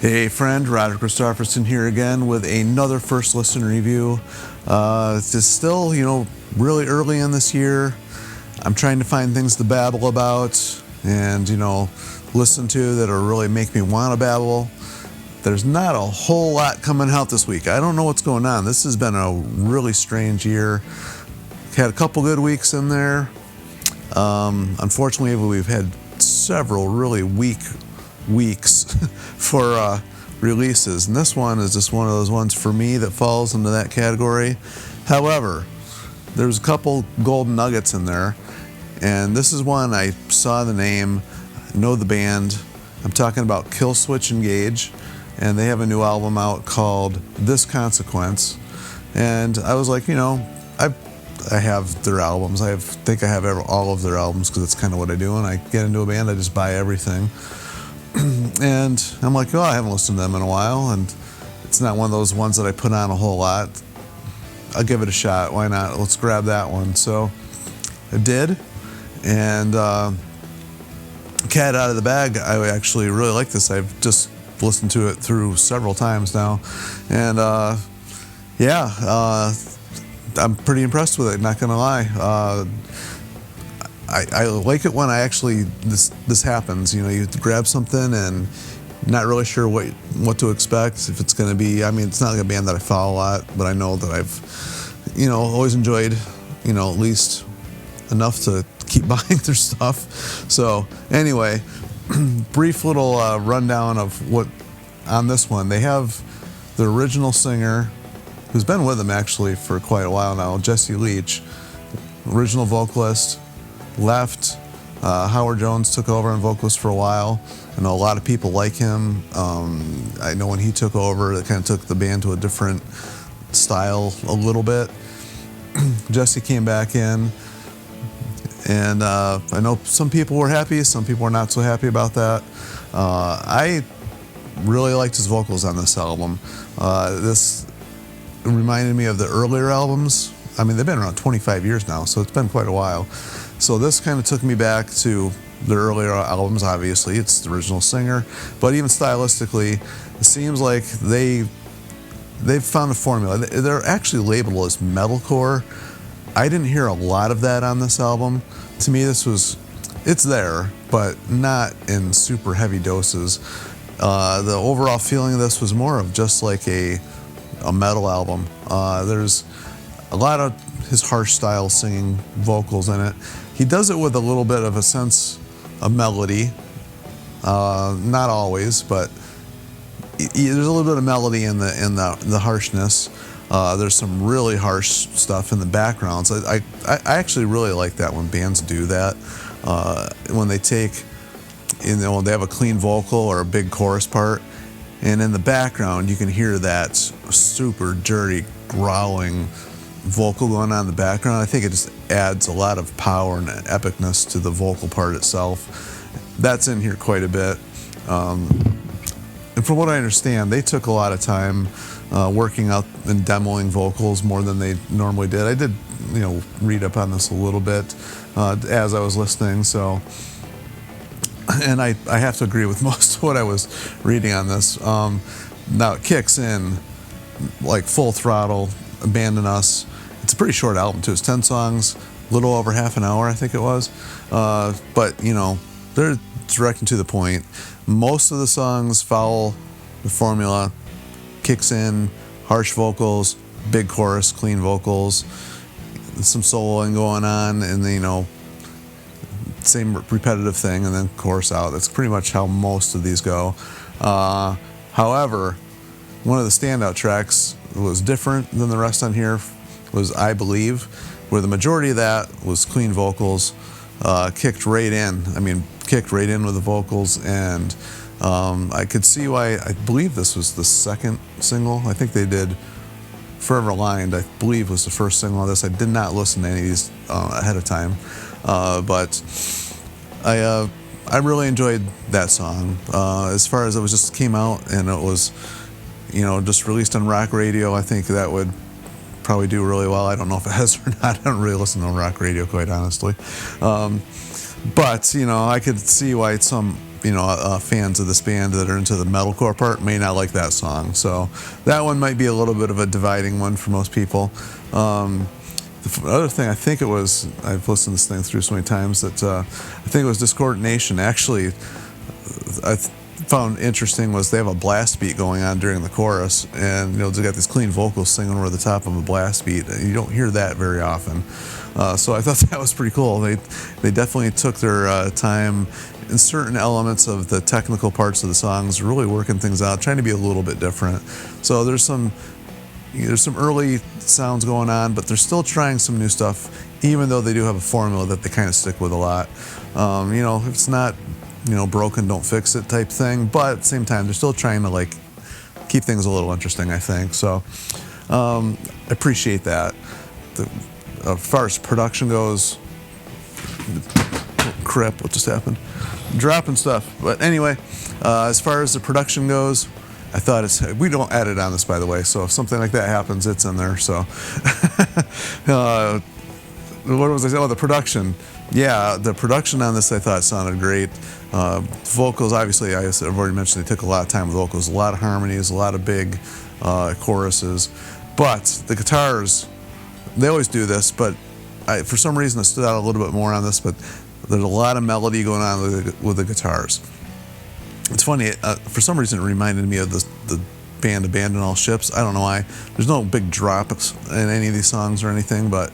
Hey friend, Roger Christopherson here again with another first listen review. It's still, really early in this year. I'm trying to find things to babble about and, listen to that'll really make me want to babble. There's not a whole lot coming out this week. I don't know what's going on. This has been a really strange year. Had a couple good weeks in there. Unfortunately, we've had several really weak weeks for releases, and this one is just one of those ones for me that falls into that category. However, there's a couple golden nuggets in there, and this is one I saw the name, know the band. I'm talking about Killswitch Engage, and they have a new album out called This Consequence. And I was like, I have their albums. I think I have all of their albums because it's kind of what I do. When I get into a band, I just buy everything. And I'm like, I haven't listened to them in a while, and it's not one of those ones that I put on a whole lot. I'll give it a shot. Why not? Let's grab that one. So I did, and cat out of the bag. I actually really like this. I've just listened to it through several times now, and I'm pretty impressed with it. Not gonna lie. I like it when this happens. You grab something and not really sure what to expect. If it's going to be, it's not like a band that I follow a lot, but I know that I've, always enjoyed, at least enough to keep buying their stuff. So anyway, brief little rundown of what on this one. They have the original singer, who's been with them actually for quite a while now, Jesse Leach, original vocalist. Left. Howard Jones took over on vocalist for a while. I know a lot of people like him. I know when he took over, it kind of took the band to a different style a little bit. Jesse came back in, and I know some people were happy, some people were not so happy about that. I really liked his vocals on this album. This reminded me of the earlier albums. They've been around 25 years now, so it's been quite a while. So this kind of took me back to the earlier albums. Obviously, it's the original singer, but even stylistically, it seems like they've found a formula. They're actually labeled as metalcore. I didn't hear a lot of that on this album. To me, it's there, but not in super heavy doses. The overall feeling of this was more of just like a metal album. There's a lot of his harsh style singing vocals in it. He does it with a little bit of a sense of melody. Not always, but there's a little bit of melody in the harshness. There's some really harsh stuff in the backgrounds. I actually really like that when bands do that. When they take, they have a clean vocal or a big chorus part, and in the background you can hear that super dirty growling vocal going on in the background. I think it just adds a lot of power and epicness to the vocal part itself. That's in here quite a bit. And from what I understand, they took a lot of time working out and demoing vocals more than they normally did. I did, read up on this a little bit as I was listening. So, and I have to agree with most of what I was reading on this. Now it kicks in like full throttle, Abandon Us. It's a pretty short album too. It's 10 songs, a little over half an hour, I think it was. But they're direct and to the point. Most of the songs follow the formula. Kicks in, harsh vocals, big chorus, clean vocals, some soloing going on, and then, same repetitive thing, and then chorus out. That's pretty much how most of these go. However, one of the standout tracks was different than the rest on here was I Believe, where the majority of that was clean vocals, kicked right in with the vocals, and I could see why. I believe this was the second single. I think they did Forever Aligned, I believe, was the first single of this. I did not listen to any of these ahead of time, but I really enjoyed that song. As far as it just came out and it was, just released on rock radio, I think that would probably do really well. I don't know if it has or not. I don't really listen to rock radio, quite honestly. But, I could see why some, fans of this band that are into the metalcore part may not like that song. So that one might be a little bit of a dividing one for most people. The other thing, I think it was, I've listened to this thing through so many times that I think it was Discordant Nation. Actually, I found interesting was they have a blast beat going on during the chorus, and they got these clean vocals singing over the top of a blast beat. You don't hear that very often. So I thought that was pretty cool. They definitely took their time in certain elements of the technical parts of the songs, really working things out, trying to be a little bit different. So there's some early sounds going on, but they're still trying some new stuff, even though they do have a formula that they kind of stick with a lot. If it's not, broken, don't fix it type thing, but at the same time, they're still trying to keep things a little interesting, I think. So I appreciate that. As far as production goes, crap, what just happened? Dropping stuff. But anyway, as far as the production goes, I thought we don't edit on this, by the way, so if something like that happens, it's in there. So what was I saying? Oh, the production. Yeah, the production on this I thought sounded great. Vocals, obviously, I've already mentioned they took a lot of time with vocals, a lot of harmonies, a lot of big choruses. But the guitars, they always do this, but for some reason it stood out a little bit more on this, but there's a lot of melody going on with the guitars. It's funny, for some reason it reminded me of the band Abandon All Ships. I don't know why. There's no big drops in any of these songs or anything, but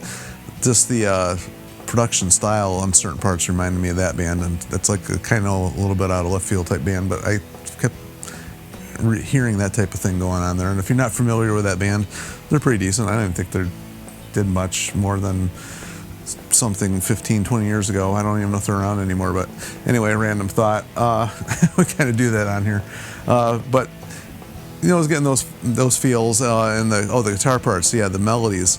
just the production style on certain parts reminded me of that band, and that's like a kind of a little bit out of left field type band, but I kept hearing that type of thing going on there. And if you're not familiar with that band, they're pretty decent. I don't even think they did much more than something 15, 20 years ago. I don't even know if they're around anymore, but anyway, random thought. We kind of do that on here. But, I was getting those feels and the guitar parts, yeah, the melodies,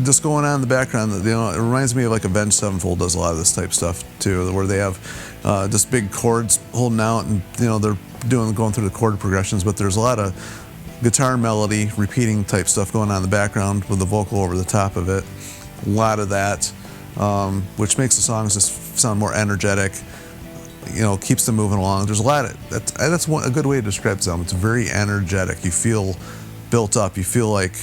just going on in the background, it reminds me of like Avenged Sevenfold does a lot of this type stuff too, where they have just big chords holding out, and they're going through the chord progressions, but there's a lot of guitar melody, repeating type stuff going on in the background with the vocal over the top of it. A lot of that, which makes the songs just sound more energetic. Keeps them moving along. There's a lot of that's a good way to describe the album. It's very energetic. You feel built up. You feel like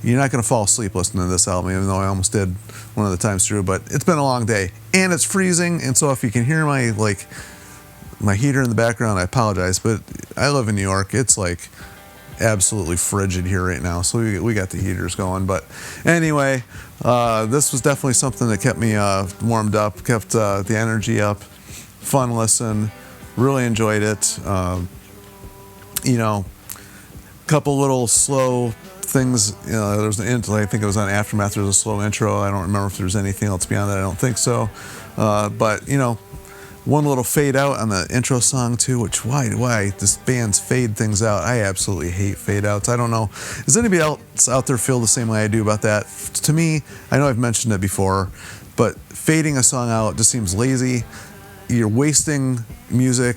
you're not going to fall asleep listening to this album, even though I almost did one of the times through. But it's been a long day, and it's freezing, and so if you can hear my heater in the background, I apologize. But I live in New York. It's like absolutely frigid here right now, so we got the heaters going. But anyway, this was definitely something that kept me warmed up, kept the energy up. Fun listen, really enjoyed it. Couple little slow things. There was an intro, I think it was on Aftermath, there was a slow intro. I don't remember if there's anything else beyond that. I don't think so. But one little fade out on the intro song too, which why this band's fade things out. I absolutely hate fade outs. I don't know. Does anybody else out there feel the same way I do about that? To me, I know I've mentioned it before, but fading a song out just seems lazy. You're wasting music.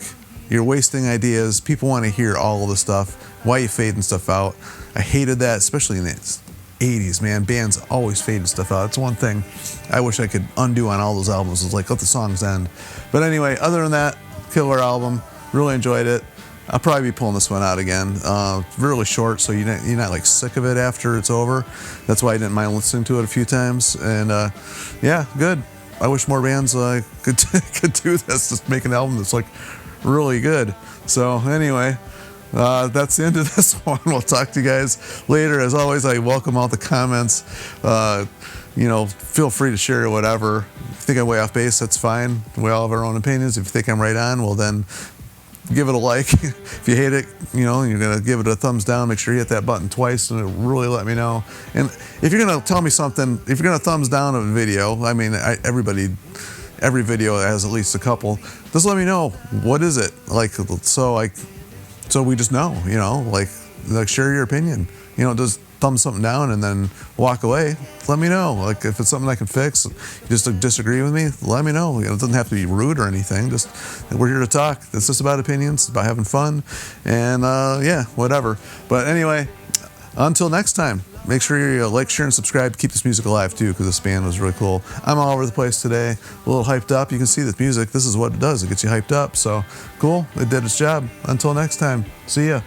You're wasting ideas. People want to hear all of the stuff. Why are you fading stuff out? I hated that, especially in the 80s, man. Bands always faded stuff out. It's one thing I wish I could undo on all those albums. It's like, let the songs end. But anyway, other than that, killer album. Really enjoyed it. I'll probably be pulling this one out again. Really short, so you're not like sick of it after it's over. That's why I didn't mind listening to it a few times. And yeah, good. I wish more bands could do this, just make an album that's like really good. So anyway, that's the end of this one. We'll talk to you guys later. As always, I welcome all the comments. Feel free to share whatever. If you think I'm way off base, that's fine. We all have our own opinions. If you think I'm right on, well then give it a like. If you hate it, you're gonna give it a thumbs down. Make sure you hit that button twice, and it'll really let me know. And if you're gonna tell me something, if you're gonna thumbs down a video, I mean, every video has at least a couple. Just let me know, what is it like, so we just know, like share your opinion. Just thumb something down and then walk away. Let me know. Like if it's something I can fix, you just disagree with me, let me know. It doesn't have to be rude or anything. Just, we're here to talk. It's just about opinions, about having fun, and yeah, whatever. But anyway, until next time. make sure you like, share, and subscribe to keep this music alive too, because this band was really cool. I'm all over the place today, a little hyped up. You can see this music. This is what it does. It gets you hyped up. So cool. It did its job. Until next time. See ya.